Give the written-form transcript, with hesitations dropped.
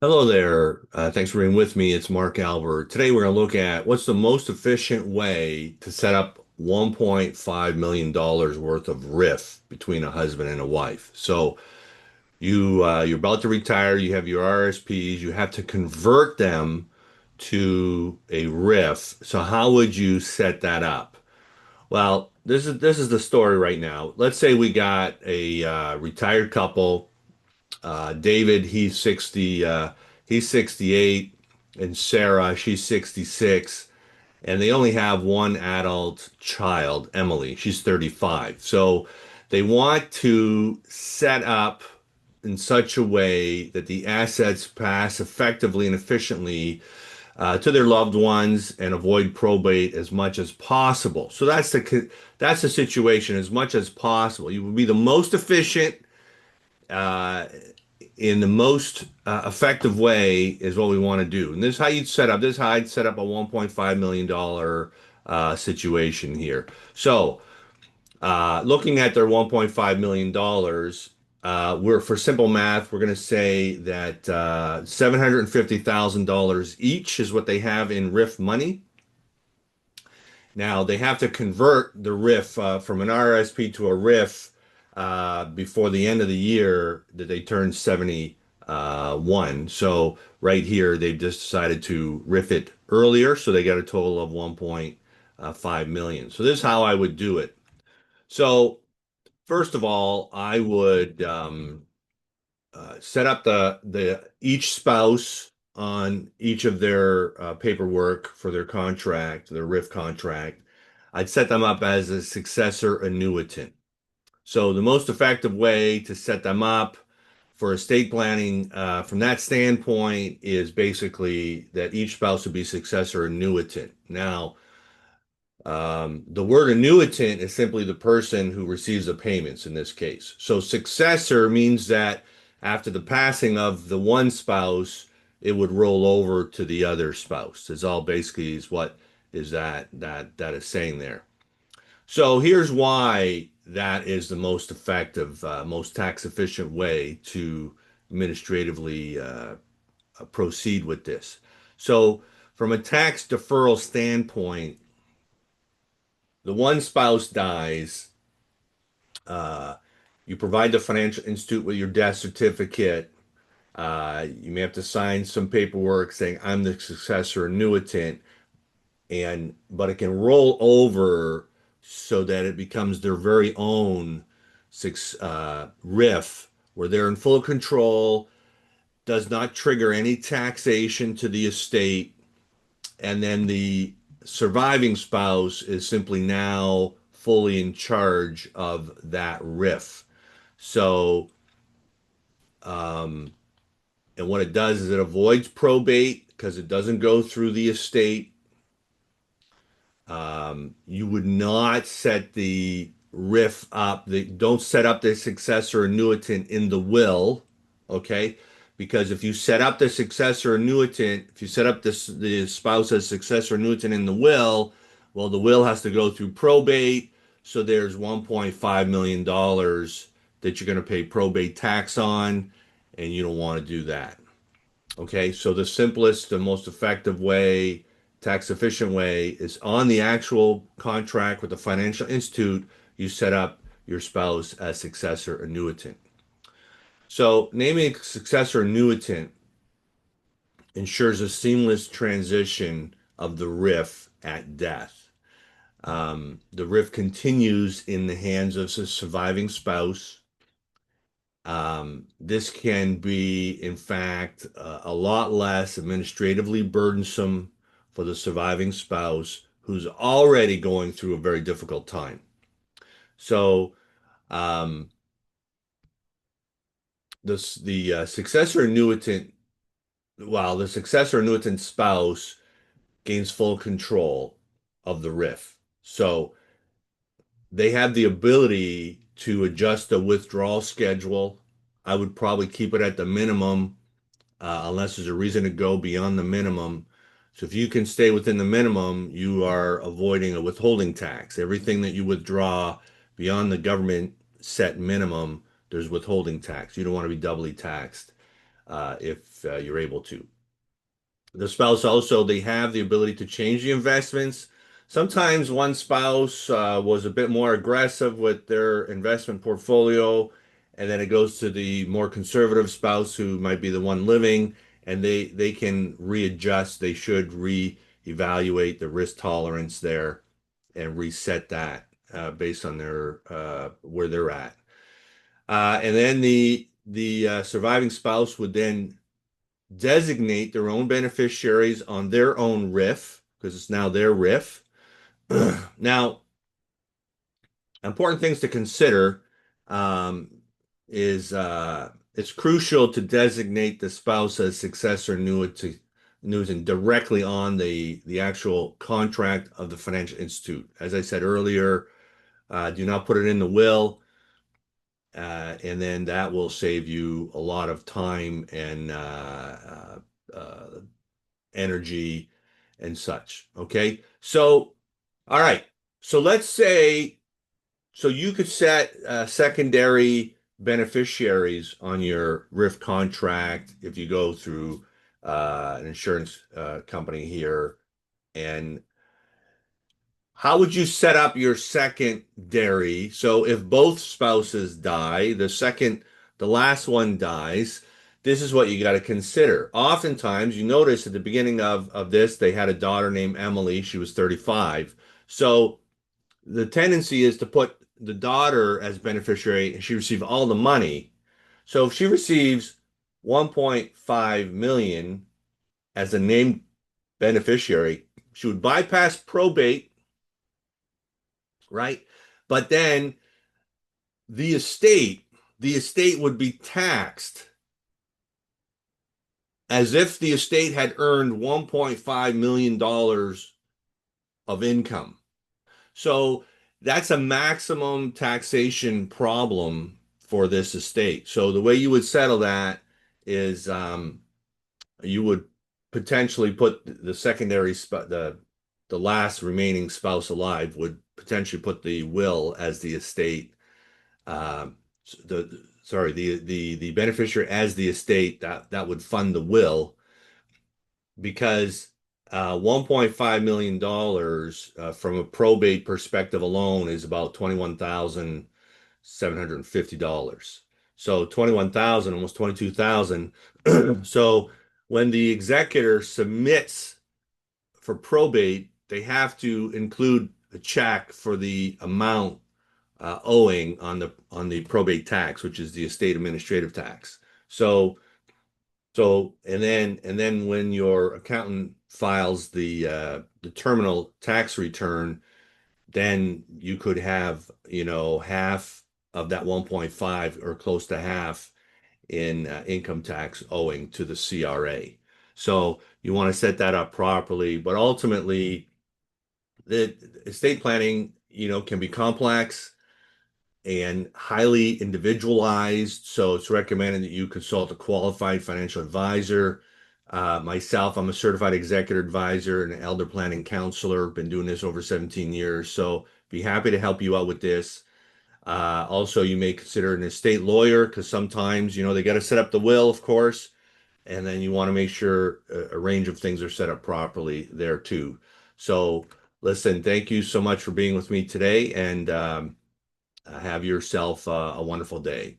Hello there. Thanks for being with me. It's Mark Albert. Today we're going to look at what's the most efficient way to set up $1.5 million worth of RRIF between a husband and a wife. So you're about to retire, you have your RSPs, you have to convert them to a RRIF. So how would you set that up? Well, this is the story right now. Let's say we got a retired couple. David, he's 68, and Sarah, she's 66, and they only have one adult child, Emily. She's 35. So they want to set up in such a way that the assets pass effectively and efficiently to their loved ones and avoid probate as much as possible. So that's the situation as much as possible. You will be the most efficient uh, in the most effective way is what we want to do. And this is how you'd set up. This is how I'd set up a $1.5 million situation here. So, looking at their $1.5 million, we're for simple math, we're going to say that $750,000 each is what they have in RIF money. Now they have to convert the RIF from an RSP to a RIF before the end of the year that they turn 71. So right here, they've just decided to RIF it earlier, so they got a total of 1.5 million. So this is how I would do it. So first of all, I would set up the each spouse on each of their paperwork for their contract, their RIF contract. I'd set them up as a successor annuitant. So the most effective way to set them up for estate planning from that standpoint is basically that each spouse would be successor annuitant. Now, the word annuitant is simply the person who receives the payments in this case. So successor means that after the passing of the one spouse, it would roll over to the other spouse. It's all basically is what is that is saying there. So here's why that is the most effective, most tax efficient way to administratively proceed with this. So from a tax deferral standpoint, the one spouse dies, uh, you provide the financial institute with your death certificate. You may have to sign some paperwork saying I'm the successor annuitant, and but it can roll over so that it becomes their very own RIF where they're in full control, does not trigger any taxation to the estate, and then the surviving spouse is simply now fully in charge of that RIF. So, um, and what it does is it avoids probate because it doesn't go through the estate. You would not set the RIF up. Don't set up the successor annuitant in the will, okay? Because if you set up the successor annuitant, if you set up the spouse as successor annuitant in the will, well, the will has to go through probate. So there's $1.5 million that you're going to pay probate tax on, and you don't want to do that. Okay, so the simplest, the most effective way, tax efficient way is on the actual contract with the financial institute, you set up your spouse as successor annuitant. So naming a successor annuitant ensures a seamless transition of the RIF at death. The RIF continues in the hands of the surviving spouse. This can be, in fact, a lot less administratively burdensome for the surviving spouse who's already going through a very difficult time. So, um, the successor annuitant, while the successor annuitant spouse gains full control of the RIF. So they have the ability to adjust the withdrawal schedule. I would probably keep it at the minimum unless there's a reason to go beyond the minimum. So if you can stay within the minimum, you are avoiding a withholding tax. Everything that you withdraw beyond the government set minimum, there's withholding tax. You don't want to be doubly taxed. if you're able to. The spouse also, they have the ability to change the investments. Sometimes one spouse was a bit more aggressive with their investment portfolio, and then it goes to the more conservative spouse who might be the one living, and they can readjust. They should reevaluate the risk tolerance there and reset that based on their where they're at. And then the surviving spouse would then designate their own beneficiaries on their own RRIF because it's now their RRIF. Now, important things to consider um, is it's crucial to designate the spouse as successor annuitant directly on the actual contract of the financial institute. As I said earlier, do not put it in the will. And then that will save you a lot of time and energy and such. Okay. So, all right. So let's say, so you could set secondary beneficiaries on your RRIF contract if you go through an insurance company here. And how would you set up your secondary? So if both spouses die, the last one dies, this is what you got to consider. Oftentimes, you notice at the beginning of this, they had a daughter named Emily. She was 35. So the tendency is to put the daughter as beneficiary and she receives all the money. So if she receives 1.5 million as a named beneficiary, she would bypass probate, right? But then the estate, the estate would be taxed as if the estate had earned $1.5 million of income. So that's a maximum taxation problem for this estate. So the way you would settle that is you would potentially put the secondary the last remaining spouse alive would potentially put the will as the estate um, the beneficiary as the estate that would fund the will because $1.5 million from a probate perspective alone is about $21,750. So 21,000, almost 22,000. So when the executor submits for probate, they have to include a check for the amount owing on the probate tax, which is the estate administrative tax. And then when your accountant files the terminal tax return, then you could have, half of that 1.5 or close to half in income tax owing to the CRA. So you want to set that up properly, but ultimately the estate planning, can be complex and highly individualized. So it's recommended that you consult a qualified financial advisor. Myself, I'm a certified executive advisor and an elder planning counselor. Been doing this over 17 years. So be happy to help you out with this. Also, you may consider an estate lawyer because sometimes, they got to set up the will, of course, and then you want to make sure a range of things are set up properly there too. So listen, thank you so much for being with me today and have yourself a wonderful day.